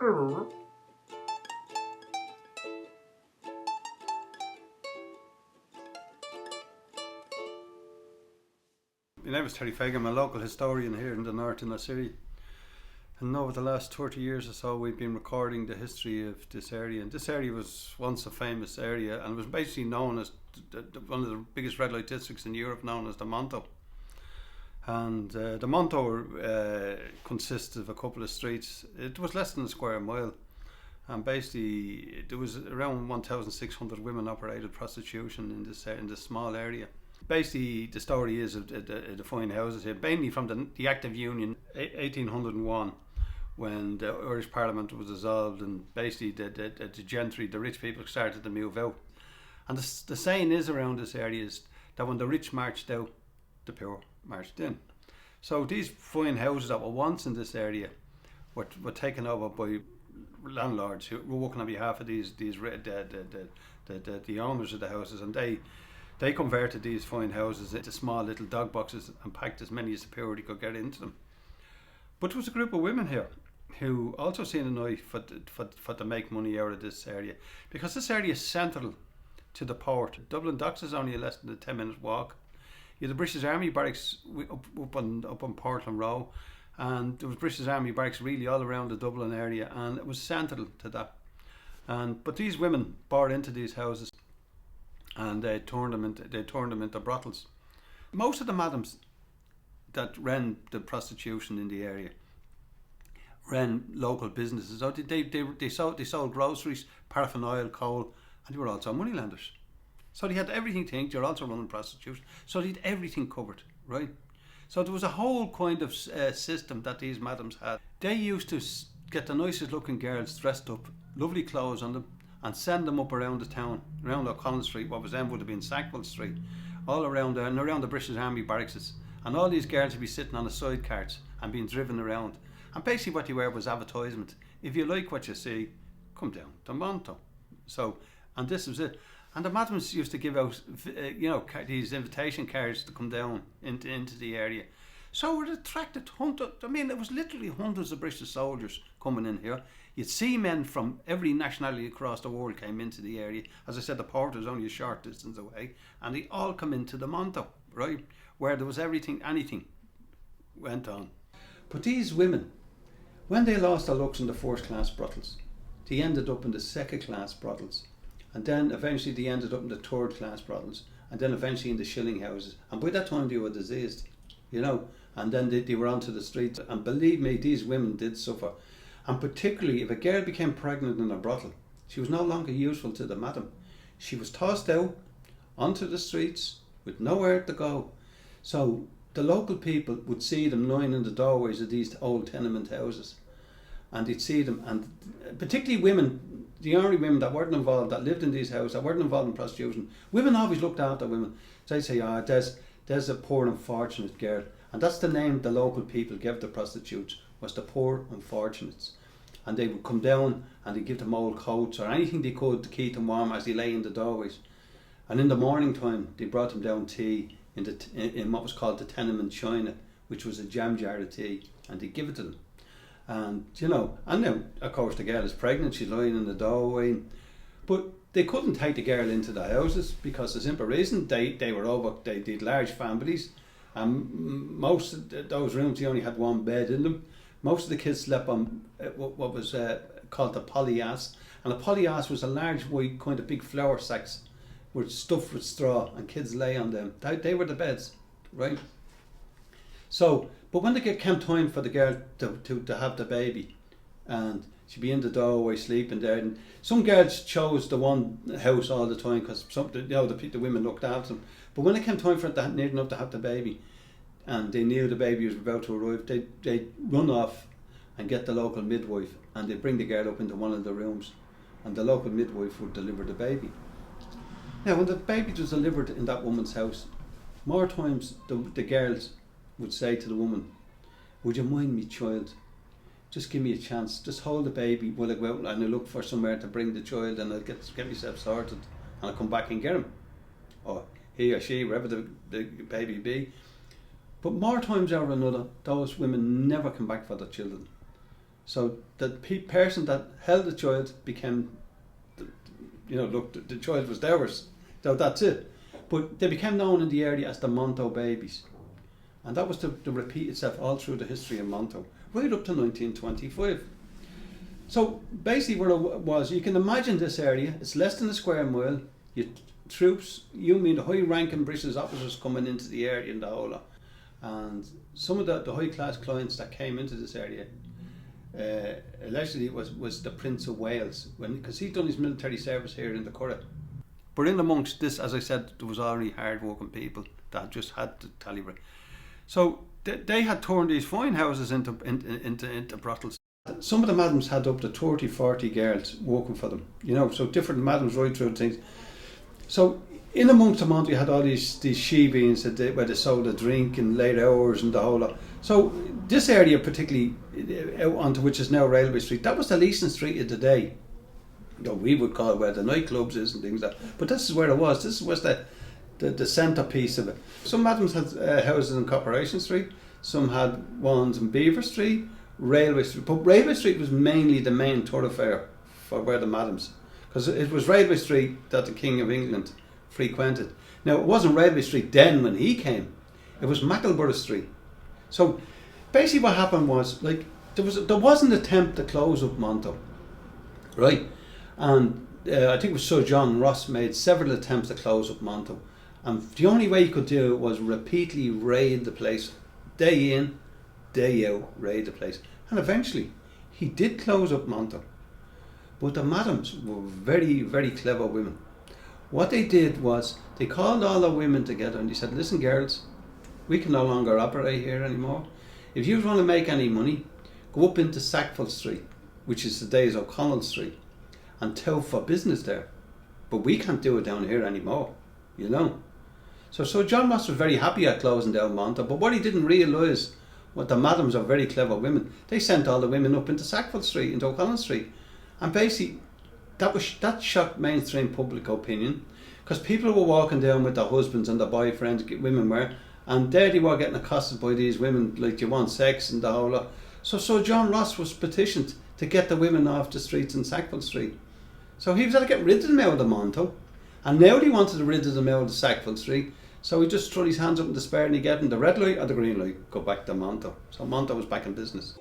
My name is Terry Fagan. I'm a local historian here in the north in City. And over the last 30 years or so, we've been recording the history of this area. And this area was once a famous area and was basically known as one of the biggest red light districts in Europe, known as the Monto. And the Monto consists of a couple of streets. It was less than a square mile. And basically, there was around 1,600 women operated prostitution in this small area. Basically, the story is of the fine houses here, mainly from the Act of Union 1801, when the Irish Parliament was dissolved, and basically the gentry, the rich people, started to move out. And the saying is around this area is that when the rich marched out, the poor marched in. So these fine houses that were once in this area were taken over by landlords who were working on behalf of the owners of the houses, and they converted these fine houses into small little dog boxes and packed as many as the poor could get into them. But there was a group of women here who also seen an eye for to make money out of this area, because this area is central to the port. Dublin docks is only less than a 10-minute walk. You had the British Army barracks up on Portland Row, and there was British Army barracks really all around the Dublin area, and it was central to that. But these women bought into these houses, and they turned them into brothels. Most of the madams that ran the prostitution in the area ran local businesses. So they sold groceries, paraffin oil, coal, and they were also moneylenders. So they had everything to think. They're also running prostitution. So they had everything covered, right? So there was a whole kind of system that these madams had. They used to get the nicest looking girls dressed up, lovely clothes on them, and send them up around the town, around O'Connell Street, what was then would have been Sackville Street, all around there, and around the British Army barracks. And all these girls would be sitting on the side carts and being driven around. And basically what they were was advertisement. If you like what you see, come down to Monto. So, and this was it. And the madams used to give out, these invitation cards to come down into the area. So it attracted it was literally hundreds of British soldiers coming in here. You'd see men from every nationality across the world came into the area. As I said, the port was only a short distance away, and they all come into the Monto, right, where there was anything went on. But these women, when they lost their looks in the first-class brothels, they ended up in the second-class brothels, and then eventually they ended up in the third-class brothels, and then eventually in the shilling houses. And by that time they were diseased, and then they were onto the streets. And believe me, these women did suffer. And particularly if a girl became pregnant in a brothel, she was no longer useful to the madam. She was tossed out onto the streets with nowhere to go. So the local people would see them lying in the doorways of these old tenement houses, and they'd see them, and particularly women, the only women that weren't involved, that lived in these houses, that weren't involved in prostitution. Women always looked after women. So they'd say, there's a poor unfortunate girl. And that's the name the local people gave the prostitutes, was the poor unfortunates. And they would come down and they'd give them old coats or anything they could to keep them warm as they lay in the doorways. And in the morning time, they brought them down tea in what was called the tenement china, which was a jam jar of tea, and they'd give it to them. And and then of course the girl is pregnant, she's lying in the doorway, but they couldn't take the girl into the houses because the simple reason they did large families, and most of those rooms they only had one bed in them. Most of the kids slept on what was called a polyass, and a polyass was a large white kind of big flour sacks were stuffed with straw, and kids lay on them. They were the beds, right? So, but when it came time for the girl to have the baby, and she'd be in the doorway sleeping there, and some girls chose the one house all the time because the women looked after them. But when it came time for it near enough to have the baby, and they knew the baby was about to arrive, they'd run off and get the local midwife, and they'd bring the girl up into one of the rooms, and the local midwife would deliver the baby. Now, when the baby was delivered in that woman's house, more times the girls would say to the woman, "Would you mind me, child? Just give me a chance. Just hold the baby while I go out and I look for somewhere to bring the child, and I'll get myself sorted, and I'll come back and get him, or he or she, wherever the baby be." But more times over another, those women never come back for their children. So the person that held the child became, look, the child was theirs. So that's it. But they became known in the area as the Monto babies. And that was to repeat itself all through the history of Monto, right up to 1925. So basically what it was, you can imagine this area, it's less than a square mile, troops, the high ranking British officers coming into the area in the whole lot. And some of the high class clients that came into this area, allegedly was the Prince of Wales, because he'd done his military service here in the Curragh. But in amongst this, as I said, there was already hard working people that just had to calibrate. So they had turned these fine houses into brothels. Some of the madams had up to 30, 40 girls working for them, so different madams right through things. So in amongst the Monto, you had all these she-beans where they sold a drink in late hours and the whole lot. So this area particularly, out onto which is now Railway Street, that was the leasing street of the day. We would call it where the nightclubs is and things like that. But this is where it was. This was the centrepiece of it. Some madams had houses in Corporation Street. Some had ones in Beaver Street, Railway Street. But Railway Street was mainly the main thoroughfare for where the madams, because it was Railway Street that the King of England frequented. Now, it wasn't Railway Street then when he came. It was Mackleborough Street. So basically what happened was, like, there was an attempt to close up Monto, right? And I think it was Sir John Ross made several attempts to close up Monto. And the only way he could do it was repeatedly raid the place, day in, day out, raid the place. And eventually, he did close up Monto. But the madams were very, very clever women. What they did was, they called all the women together and they said, listen girls, we can no longer operate here anymore. If you want to make any money, go up into Sackville Street, which is today's O'Connell Street, and tout for business there. But we can't do it down here anymore, So John Ross was very happy at closing down Monto, but what he didn't realise, what the madams are very clever women, they sent all the women up into Sackville Street, into O'Connell Street. And basically, that shocked mainstream public opinion, because people were walking down with their husbands and their boyfriends, women were, and there they were getting accosted by these women, like, do you want sex and the whole lot. So John Ross was petitioned to get the women off the streets in Sackville Street. So he was able to get rid of them out of the Monto, and now he wanted to rid of them out of the Sackville Street. So he just threw his hands up in despair and he gave them the red light or the green light, go back to Monto. So Monto was back in business.